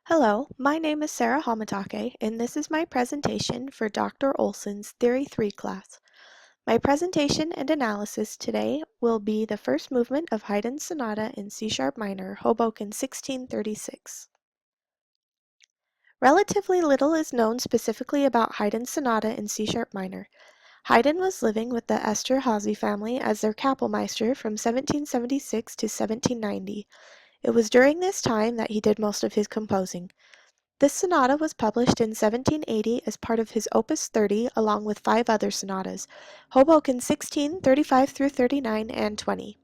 Hello, my name is Sarah Hamatake, and this is my presentation for Dr. Olson's Theory 3 class. My presentation and analysis today will be the first movement of Haydn's Sonata in C-sharp minor, Hoboken 1636. Relatively little is known specifically about Haydn's Sonata in C-sharp minor. Haydn was living with the Esterházy family as their Kapellmeister from 1776 to 1790. It was during this time that he did most of his composing. This sonata was published in 1780 as part of his Opus 30 along with 5 other sonatas, Hoboken 16, 35 through 39, and 20.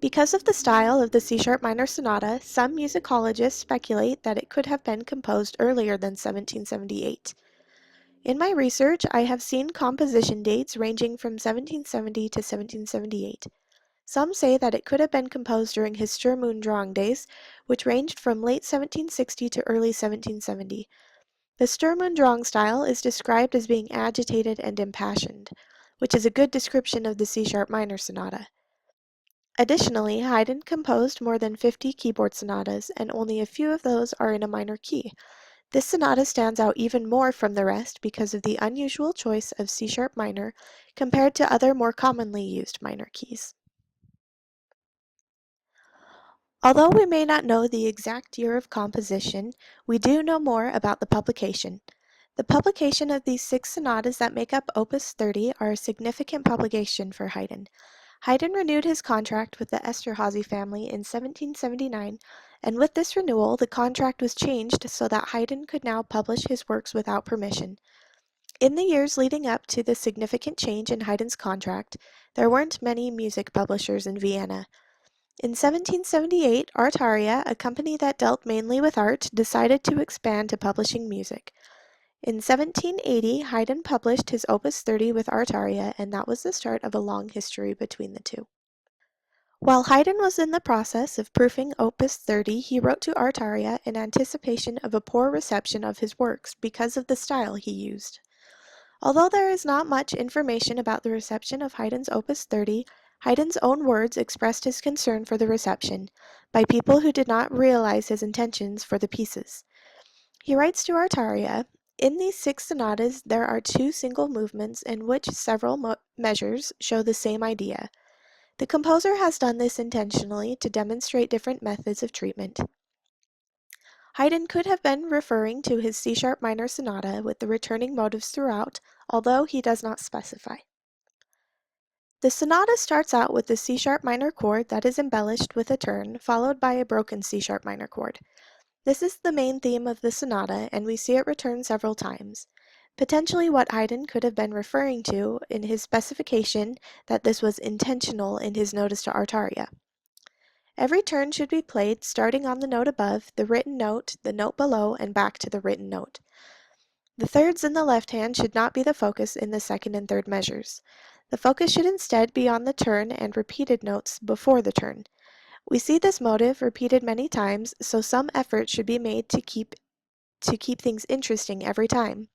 Because of the style of the C-sharp minor sonata, some musicologists speculate that it could have been composed earlier than 1778. In my research, I have seen composition dates ranging from 1770 to 1778. Some say that it could have been composed during his Sturmunddrang days, which ranged from late 1760 to early 1770. The Sturmunddrang style is described as being agitated and impassioned, which is a good description of the C-sharp minor sonata. Additionally, Haydn composed more than 50 keyboard sonatas, and only a few of those are in a minor key. This sonata stands out even more from the rest because of the unusual choice of C-sharp minor compared to other more commonly used minor keys. Although we may not know the exact year of composition, we do know more about the publication. The publication of these 6 sonatas that make up Opus 30 are a significant publication for Haydn. Haydn renewed his contract with the Esterházy family in 1779, and with this renewal, the contract was changed so that Haydn could now publish his works without permission. In the years leading up to the significant change in Haydn's contract, there weren't many music publishers in Vienna. In 1778, Artaria, a company that dealt mainly with art, decided to expand to publishing music. In 1780, Haydn published his Opus 30 with Artaria, and that was the start of a long history between the two. While Haydn was in the process of proofing Opus 30, he wrote to Artaria in anticipation of a poor reception of his works because of the style he used. Although there is not much information about the reception of Haydn's Opus 30, Haydn's own words expressed his concern for the reception by people who did not realize his intentions for the pieces. He writes to Artaria, "In these 6 sonatas there are 2 single movements in which several measures show the same idea. The composer has done this intentionally to demonstrate different methods of treatment." Haydn could have been referring to his C-sharp minor sonata with the returning motives throughout, although he does not specify. The sonata starts out with the C-sharp minor chord that is embellished with a turn, followed by a broken C-sharp minor chord. This is the main theme of the sonata, and we see it return several times. Potentially what Haydn could have been referring to in his specification that this was intentional in his notice to Artaria. Every turn should be played starting on the note above, the written note, the note below, and back to the written note. The thirds in the left hand should not be the focus in the second and third measures. The focus should instead be on the turn and repeated notes before the turn. We see this motive repeated many times, so some effort should be made to keep things interesting every time.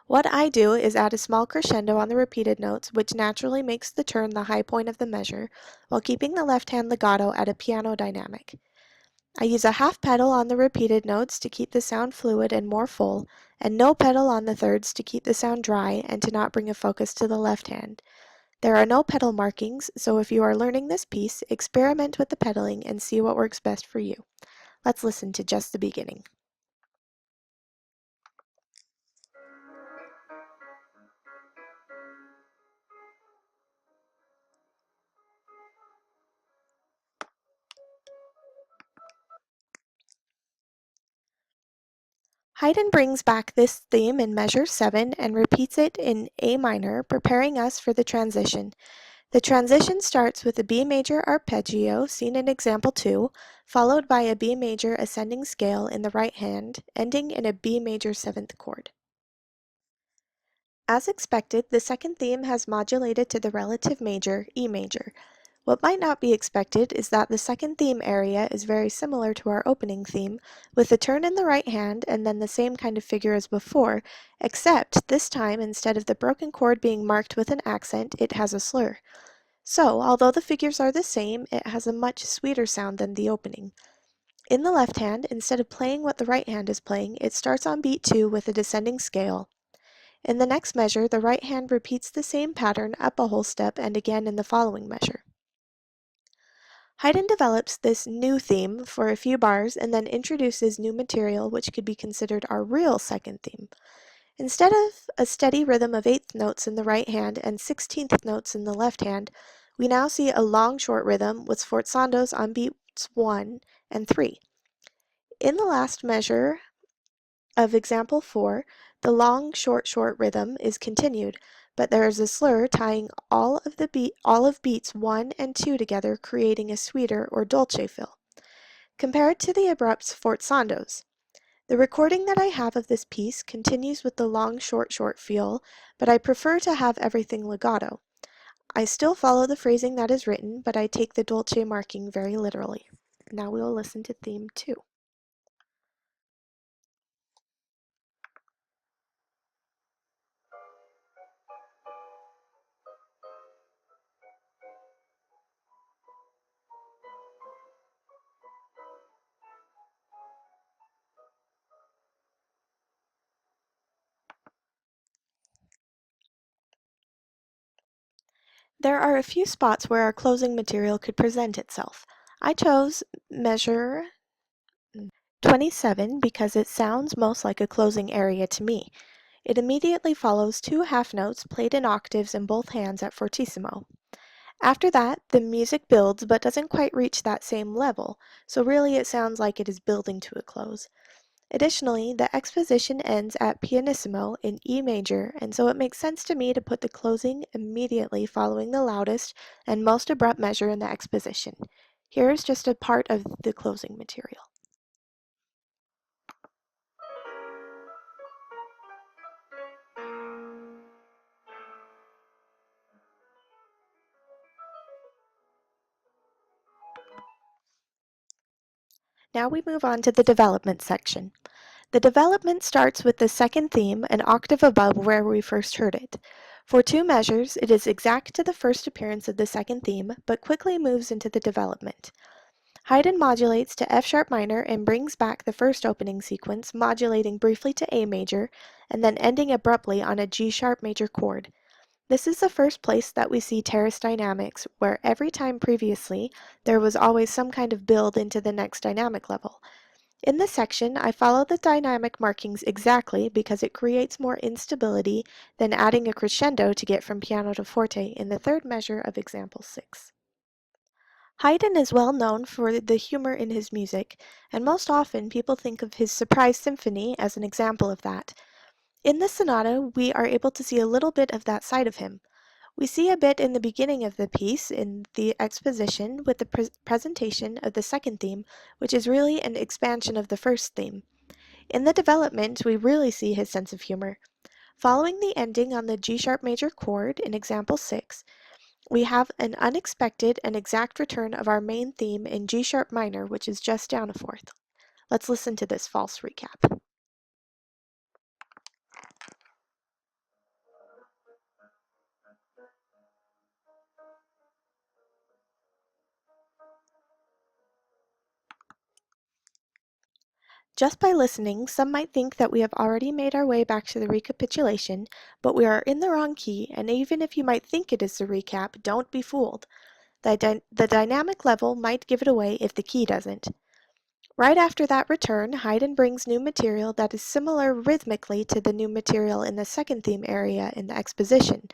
What I do is add a small crescendo on the repeated notes, which naturally makes the turn the high point of the measure, while keeping the left hand legato at a piano dynamic. I use a half pedal on the repeated notes to keep the sound fluid and more full, and no pedal on the thirds to keep the sound dry and to not bring a focus to the left hand. There are no pedal markings, so if you are learning this piece, experiment with the pedaling and see what works best for you. Let's listen to just the beginning. Haydn brings back this theme in measure 7 and repeats it in A minor, preparing us for the transition. The transition starts with a B major arpeggio, seen in example 2, followed by a B major ascending scale in the right hand, ending in a B major 7th chord. As expected, the second theme has modulated to the relative major, E major. What might not be expected is that the second theme area is very similar to our opening theme, with a turn in the right hand and then the same kind of figure as before, except this time instead of the broken chord being marked with an accent, it has a slur. So, although the figures are the same, it has a much sweeter sound than the opening. In the left hand, instead of playing what the right hand is playing, it starts on beat 2 with a descending scale. In the next measure, the right hand repeats the same pattern up a whole step and again in the following measure. Haydn develops this new theme for a few bars and then introduces new material which could be considered our real second theme. Instead of a steady rhythm of eighth notes in the right hand and 16th notes in the left hand, we now see a long short rhythm with sforzandos on beats 1 and 3. In the last measure of example 4, the long short rhythm is continued, but there is a slur tying all of beats 1 and 2 together, creating a sweeter or dolce fill. Compared to the abrupt sforzandos, the recording that I have of this piece continues with the long short feel, but I prefer to have everything legato. I still follow the phrasing that is written, but I take the dolce marking very literally. Now we will listen to theme 2. There are a few spots where our closing material could present itself. I chose measure 27 because it sounds most like a closing area to me. It immediately follows two half notes played in octaves in both hands at fortissimo. After that, the music builds but doesn't quite reach that same level, so really it sounds like it is building to a close. Additionally, the exposition ends at pianissimo in E major, and so it makes sense to me to put the closing immediately following the loudest and most abrupt measure in the exposition. Here is just a part of the closing material. Now we move on to the development section. The development starts with the second theme an octave above where we first heard it. For two measures, it is exact to the first appearance of the second theme, but quickly moves into the development. Haydn modulates to F sharp minor and brings back the first opening sequence, modulating briefly to A major, and then ending abruptly on a G sharp major chord. This is the first place that we see terrace dynamics, where every time previously there was always some kind of build into the next dynamic level. In this section, I follow the dynamic markings exactly because it creates more instability than adding a crescendo to get from piano to forte in the third measure of example 6. Haydn is well known for the humor in his music, and most often people think of his Surprise Symphony as an example of that. In this sonata, we are able to see a little bit of that side of him. We see a bit in the beginning of the piece, in the exposition, with the presentation of the second theme, which is really an expansion of the first theme. In the development, we really see his sense of humor. Following the ending on the G sharp major chord in example 6, we have an unexpected and exact return of our main theme in G sharp minor, which is just down a fourth. Let's listen to this false recap. Just by listening, some might think that we have already made our way back to the recapitulation, but we are in the wrong key, and even if you might think it is the recap, don't be fooled. The dynamic level might give it away if the key doesn't. Right after that return, Haydn brings new material that is similar rhythmically to the new material in the second theme area in the exposition.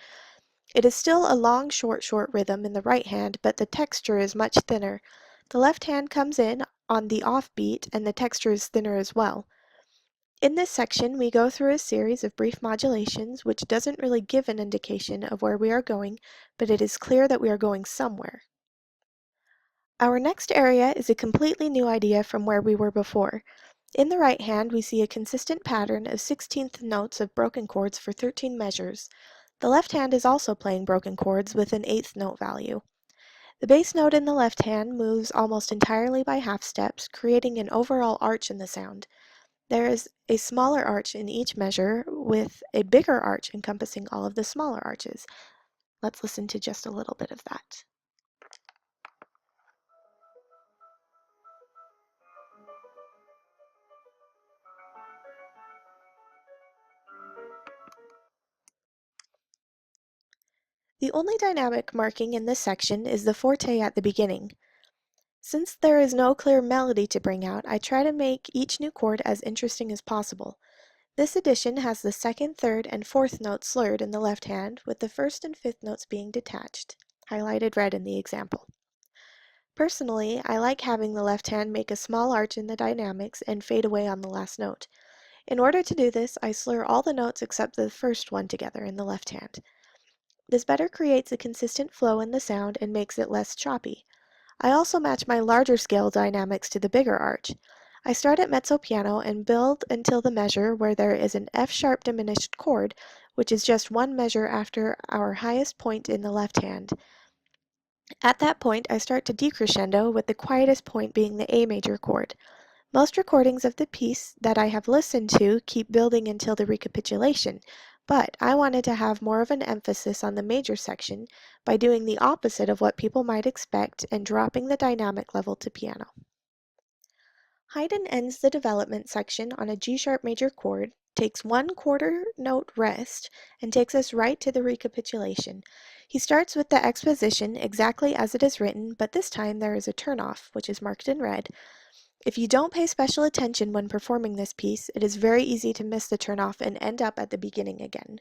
It is still a long short rhythm in the right hand, but the texture is much thinner. The left hand comes in on the offbeat, and the texture is thinner as well. In this section, we go through a series of brief modulations, which doesn't really give an indication of where we are going, but it is clear that we are going somewhere. Our next area is a completely new idea from where we were before. In the right hand, we see a consistent pattern of 16th notes of broken chords for 13 measures. The left hand is also playing broken chords with an eighth note value. The bass note in the left hand moves almost entirely by half steps, creating an overall arch in the sound. There is a smaller arch in each measure, with a bigger arch encompassing all of the smaller arches. Let's listen to just a little bit of that. The only dynamic marking in this section is the forte at the beginning. Since there is no clear melody to bring out, I try to make each new chord as interesting as possible. This edition has the second, third, and fourth notes slurred in the left hand, with the first and fifth notes being detached, highlighted red in the example. Personally, I like having the left hand make a small arch in the dynamics and fade away on the last note. In order to do this, I slur all the notes except the first one together in the left hand. This better creates a consistent flow in the sound and makes it less choppy. I also match my larger scale dynamics to the bigger arch. I start at mezzo piano and build until the measure where there is an F sharp diminished chord, which is just one measure after our highest point in the left hand. At that point, I start to decrescendo, with the quietest point being the A major chord. Most recordings of the piece that I have listened to keep building until the recapitulation, but I wanted to have more of an emphasis on the major section by doing the opposite of what people might expect and dropping the dynamic level to piano. Haydn ends the development section on a G sharp major chord, takes one quarter note rest, and takes us right to the recapitulation. He starts with the exposition exactly as it is written, but this time there is a turnoff, which is marked in red. If you don't pay special attention when performing this piece, it is very easy to miss the turnoff and end up at the beginning again.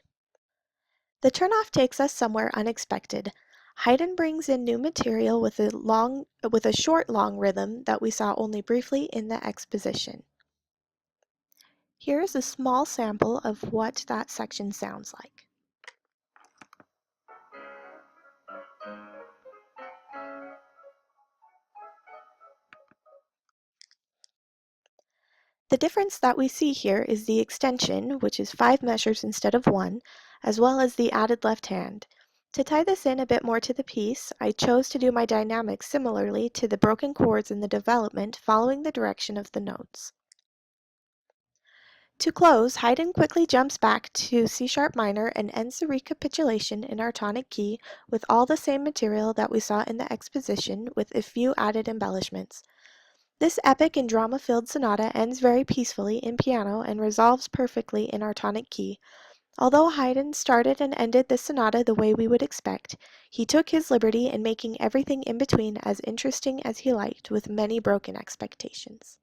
The turnoff takes us somewhere unexpected. Haydn brings in new material with a short long rhythm that we saw only briefly in the exposition. Here is a small sample of what that section sounds like. The difference that we see here is the extension, which is 5 measures instead of 1, as well as the added left hand. To tie this in a bit more to the piece, I chose to do my dynamics similarly to the broken chords in the development, following the direction of the notes. To close, Haydn quickly jumps back to C sharp minor and ends the recapitulation in our tonic key with all the same material that we saw in the exposition, with a few added embellishments. This epic and drama-filled sonata ends very peacefully in piano and resolves perfectly in our tonic key. Although Haydn started and ended this sonata the way we would expect, he took his liberty in making everything in between as interesting as he liked, with many broken expectations.